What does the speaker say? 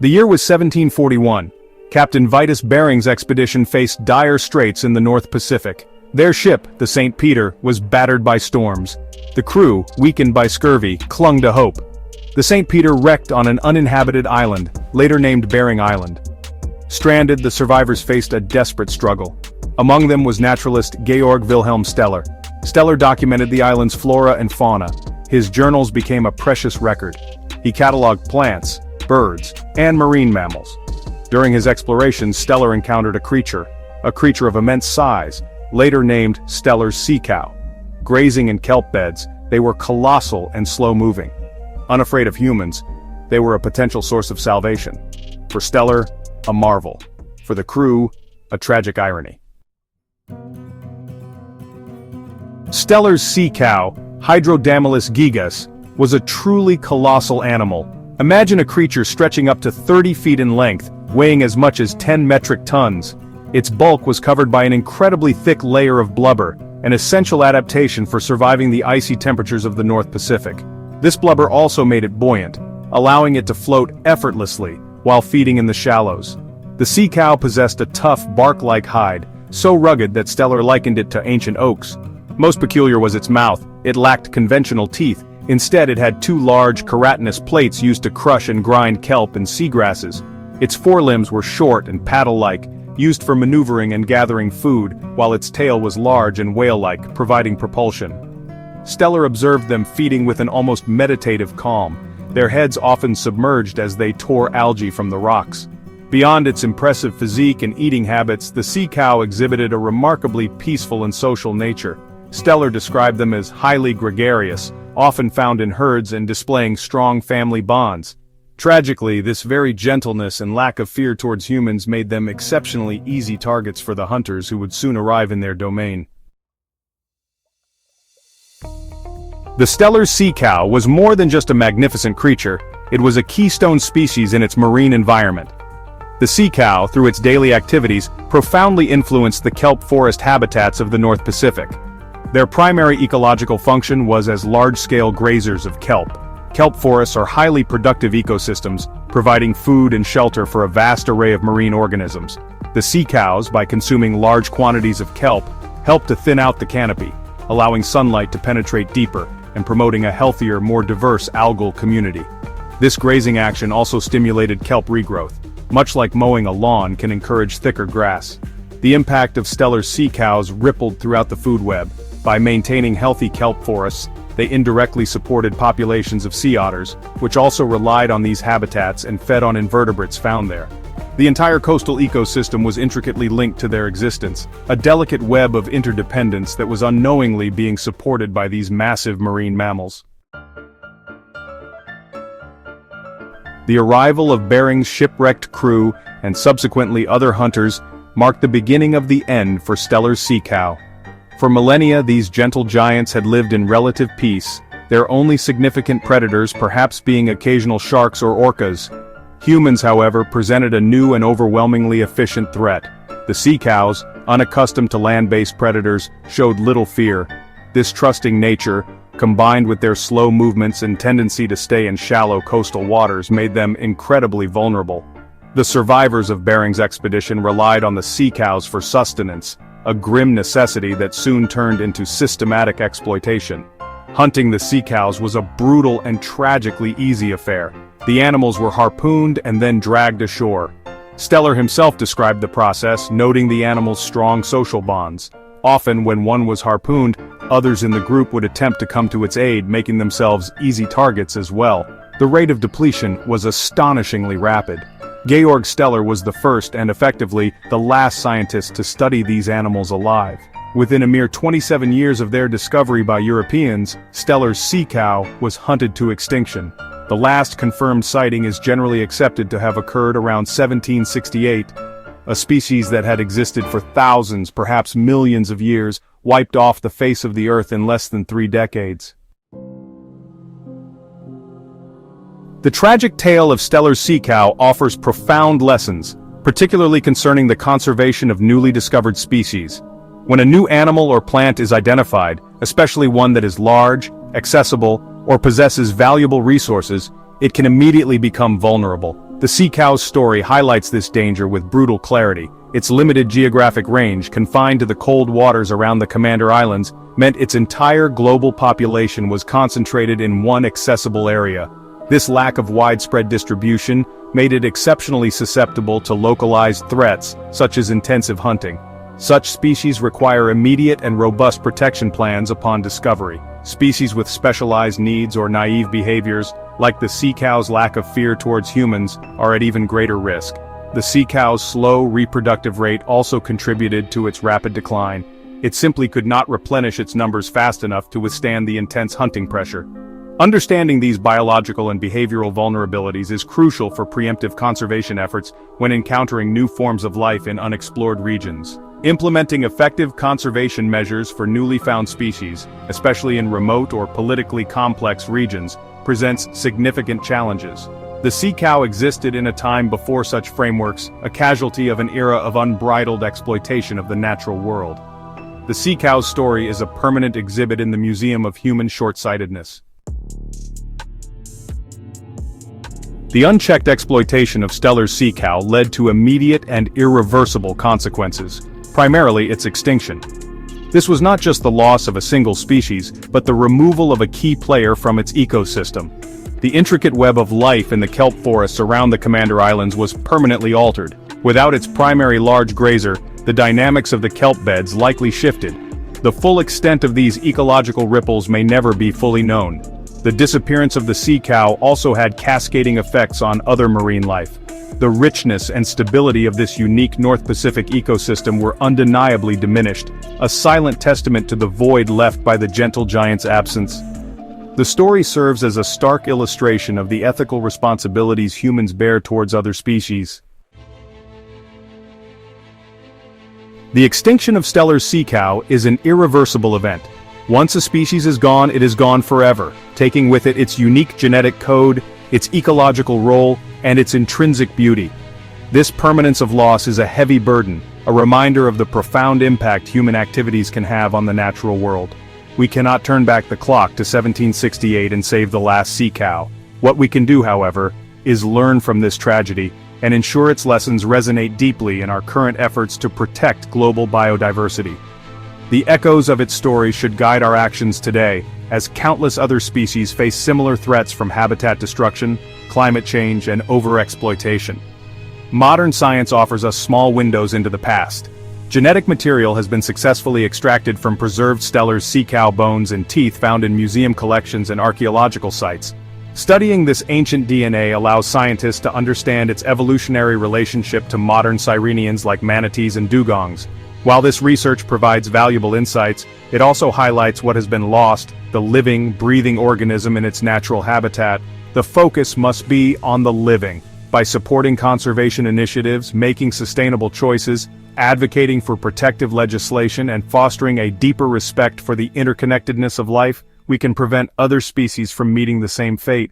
The year was 1741. Captain Vitus Bering's expedition faced dire straits in the North Pacific. Their ship, the St. Peter, was battered by storms. The crew, weakened by scurvy, clung to hope. The St. Peter wrecked on an uninhabited island, later named Bering Island. Stranded, the survivors faced a desperate struggle. Among them was naturalist Georg Wilhelm Steller. Steller documented the island's flora and fauna. His journals became a precious record. He cataloged plants, birds, and marine mammals. During his explorations, Steller encountered a creature of immense size, later named Steller's sea cow. Grazing in kelp beds, they were colossal and slow-moving. Unafraid of humans, they were a potential source of salvation. For Steller, a marvel. For the crew, a tragic irony. Steller's sea cow, Hydrodamilus gigas, was a truly colossal animal. Imagine a creature stretching up to 30 feet in length, weighing as much as 10 metric tons. Its bulk was covered by an incredibly thick layer of blubber, an essential adaptation for surviving the icy temperatures of the North Pacific. This blubber also made it buoyant, allowing it to float effortlessly while feeding in the shallows. The sea cow possessed a tough, bark-like hide, so rugged that Steller likened it to ancient oaks. Most peculiar was its mouth. It lacked conventional teeth. Instead, it had two large, keratinous plates used to crush and grind kelp and seagrasses. Its forelimbs were short and paddle-like, used for maneuvering and gathering food, while its tail was large and whale-like, providing propulsion. Steller observed them feeding with an almost meditative calm, their heads often submerged as they tore algae from the rocks. Beyond its impressive physique and eating habits, the sea cow exhibited a remarkably peaceful and social nature. Steller described them as highly gregarious, often found in herds and displaying strong family bonds. Tragically, this very gentleness and lack of fear towards humans made them exceptionally easy targets for the hunters who would soon arrive in their domain. The Steller sea cow was more than just a magnificent creature, it was a keystone species in its marine environment. The sea cow, through its daily activities, profoundly influenced the kelp forest habitats of the North Pacific. Their primary ecological function was as large-scale grazers of kelp. Kelp forests are highly productive ecosystems, providing food and shelter for a vast array of marine organisms. The sea cows, by consuming large quantities of kelp, help to thin out the canopy, allowing sunlight to penetrate deeper, and promoting a healthier, more diverse algal community. This grazing action also stimulated kelp regrowth. Much like mowing a lawn can encourage thicker grass. The impact of Steller's sea cows rippled throughout the food web. By maintaining healthy kelp forests, they indirectly supported populations of sea otters, which also relied on these habitats and fed on invertebrates found there. The entire coastal ecosystem was intricately linked to their existence, a delicate web of interdependence that was unknowingly being supported by these massive marine mammals. The arrival of Bering's shipwrecked crew, and subsequently other hunters, marked the beginning of the end for Steller's sea cow. For millennia, these gentle giants had lived in relative peace, their only significant predators perhaps being occasional sharks or orcas. Humans, however, presented a new and overwhelmingly efficient threat. The sea cows, unaccustomed to land-based predators, showed little fear. This trusting nature, combined with their slow movements and tendency to stay in shallow coastal waters, made them incredibly vulnerable. The survivors of Bering's expedition relied on the sea cows for sustenance, a grim necessity that soon turned into systematic exploitation. Hunting the sea cows was a brutal and tragically easy affair. The animals were harpooned and then dragged ashore. Steller himself described the process, noting the animals' strong social bonds. Often, when one was harpooned, others in the group would attempt to come to its aid, making themselves easy targets as well. The rate of depletion was astonishingly rapid. Georg Steller was the first and effectively the last scientist to study these animals alive. Within a mere 27 years of their discovery by Europeans, Steller's sea cow was hunted to extinction. The last confirmed sighting is generally accepted to have occurred around 1768. A species that had existed for thousands, perhaps millions of years, wiped off the face of the earth in less than 3 decades. The tragic tale of Steller's sea cow offers profound lessons, particularly concerning the conservation of newly discovered species. When a new animal or plant is identified, especially one that is large, accessible, or possesses valuable resources, it can immediately become vulnerable. The sea cow's story highlights this danger with brutal clarity. Its limited geographic range, confined to the cold waters around the Commander Islands, meant its entire global population was concentrated in one accessible area. This lack of widespread distribution made it exceptionally susceptible to localized threats, such as intensive hunting. Such species require immediate and robust protection plans upon discovery. Species with specialized needs or naive behaviors, like the sea cow's lack of fear towards humans, are at even greater risk. The sea cow's slow reproductive rate also contributed to its rapid decline. It simply could not replenish its numbers fast enough to withstand the intense hunting pressure. Understanding these biological and behavioral vulnerabilities is crucial for preemptive conservation efforts when encountering new forms of life in unexplored regions. Implementing effective conservation measures for newly found species, especially in remote or politically complex regions, presents significant challenges. The sea cow existed in a time before such frameworks, a casualty of an era of unbridled exploitation of the natural world. The sea cow's story is a permanent exhibit in the Museum of Human Short-Sightedness. The unchecked exploitation of Steller's sea cow led to immediate and irreversible consequences, primarily its extinction. This was not just the loss of a single species, but the removal of a key player from its ecosystem. The intricate web of life in the kelp forests around the Commander Islands was permanently altered. Without its primary large grazer, the dynamics of the kelp beds likely shifted. The full extent of these ecological ripples may never be fully known. The disappearance of the sea cow also had cascading effects on other marine life. The richness and stability of this unique North Pacific ecosystem were undeniably diminished, a silent testament to the void left by the gentle giant's absence. The story serves as a stark illustration of the ethical responsibilities humans bear towards other species. The extinction of Steller's sea cow is an irreversible event. Once a species is gone, it is gone forever, taking with it its unique genetic code, its ecological role, and its intrinsic beauty. This permanence of loss is a heavy burden, a reminder of the profound impact human activities can have on the natural world. We cannot turn back the clock to 1768 and save the last sea cow. What we can do, however, is learn from this tragedy and ensure its lessons resonate deeply in our current efforts to protect global biodiversity. The echoes of its story should guide our actions today, as countless other species face similar threats from habitat destruction, climate change, and overexploitation. Modern science offers us small windows into the past. Genetic material has been successfully extracted from preserved Steller's sea cow bones and teeth found in museum collections and archaeological sites. Studying this ancient DNA allows scientists to understand its evolutionary relationship to modern sirenians like manatees and dugongs. While this research provides valuable insights, it also highlights what has been lost, the living, breathing organism in its natural habitat. The focus must be on the living. By supporting conservation initiatives, making sustainable choices, advocating for protective legislation, and fostering a deeper respect for the interconnectedness of life, we can prevent other species from meeting the same fate.